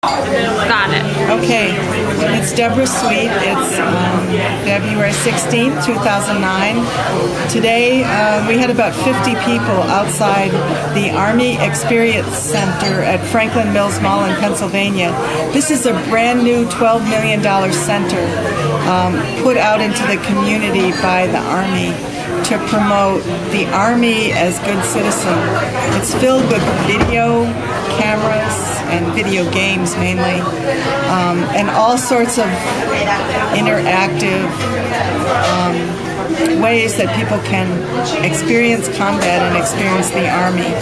Got it. Okay, it's Debra Sweet. It's February 16th, 2009. Today we had about 50 people outside the Army Experience Center at Franklin Mills Mall in Pennsylvania. This is a brand new $12 million center put out into the community by the Army to promote the Army as good citizen. It's filled with video cameras and video games mainly, and all sorts of interactive ways that people can experience combat and experience the Army.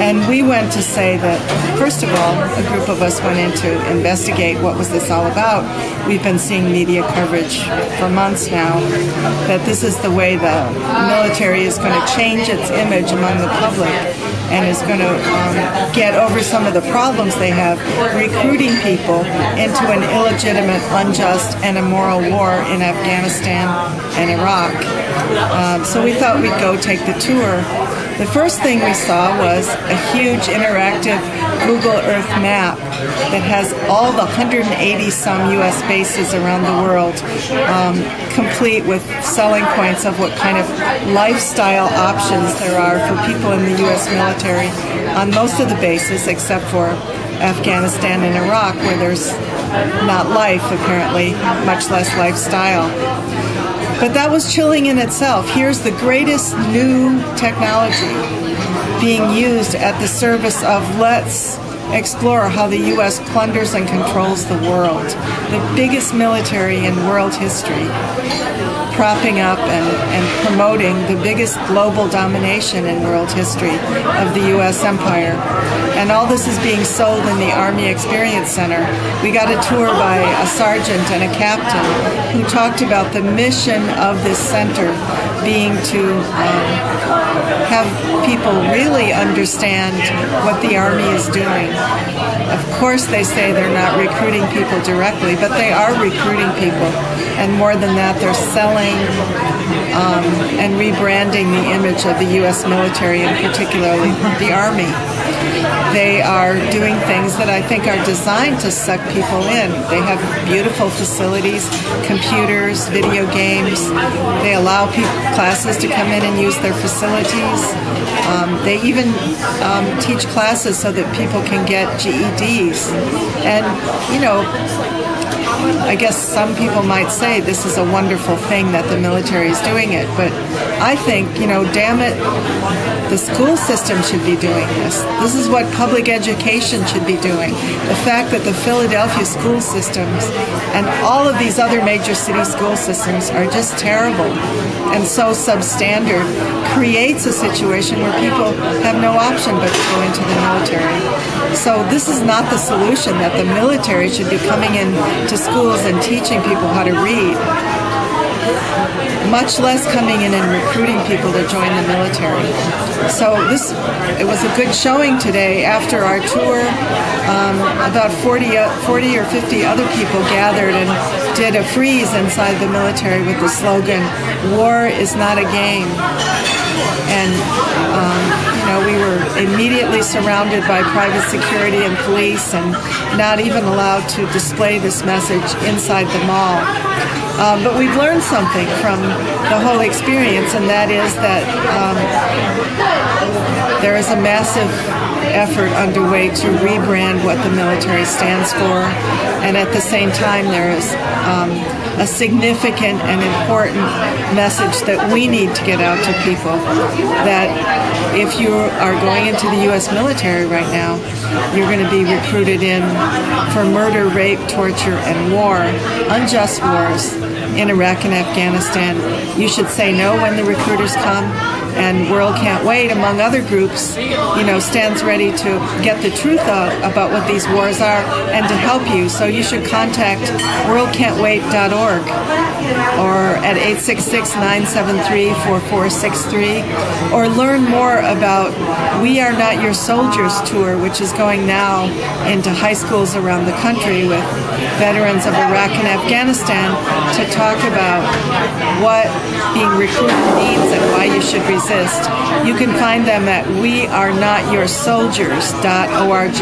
And we went to say that, first of all, a group of us went in to investigate what was this all about. We've been seeing media coverage for months now that this is the way the military is going to change its image among the public and is going to get over some of the problems they have recruiting people into an illegitimate, unjust, and immoral war in Afghanistan and Iraq. So we thought we'd go take the tour. The first thing we saw was a huge interactive Google Earth map that has all the 180-some U.S. bases around the world, complete with selling points of what kind of lifestyle options there are for people in the U.S. military on most of the bases, except for Afghanistan and Iraq, where there's not life, apparently, much less lifestyle. But that was chilling in itself. Here's the greatest new technology being used at the service of let's explore how the U.S. plunders and controls the world. The biggest military in world history, propping up and promoting the biggest global domination in world history of the U.S. empire. And all this is being sold in the Army Experience Center. We got a tour by a sergeant and a captain who talked about the mission of this center being to have people really understand what the Army is doing. Of course they say they're not recruiting people directly, but they are recruiting people. And more than that, they're selling and rebranding the image of the U.S. military, and particularly the Army. They are doing things that I think are designed to suck people in. They have beautiful facilities, computers, video games. They allow classes to come in and use their facilities. They even teach classes so that people can get GEDs. And, you know, I guess some people might say this is a wonderful thing that the military is doing it, but I think, you know, damn it, the school system should be doing this. This is what public education should be doing. The fact that the Philadelphia school systems and all of these other major city school systems are just terrible and so substandard creates a situation where people have no option but to go into the military. So this is not the solution, that the military should be coming in to schools and teaching people how to read, much less coming in and recruiting people to join the military. So it was a good showing today. After our tour, about 40 or 50 other people gathered and did a freeze inside the military with the slogan, "War is not a game." And you know, we were immediately surrounded by private security and police and not even allowed to display this message inside the mall. But we've learned something from the whole experience, and that is that there is a massive effort underway to rebrand what the military stands for, and at the same time there is a significant and important message that we need to get out to people, that if you are going into the U.S. military right now, you're going to be recruited in for murder, rape, torture, and war, unjust wars in Iraq and Afghanistan. You should say no when the recruiters come, and World Can't Wait, among other groups, you know, stands ready to get the truth out about what these wars are and to help you. So you should contact worldcan'twait.org or at 866-973-4463, or learn more about We Are Not Your Soldiers tour, which is going now into high schools around the country with veterans of Iraq and Afghanistan to talk about what being recruited means and why you should resist. You can find them at wearenotyoursoldiers.org.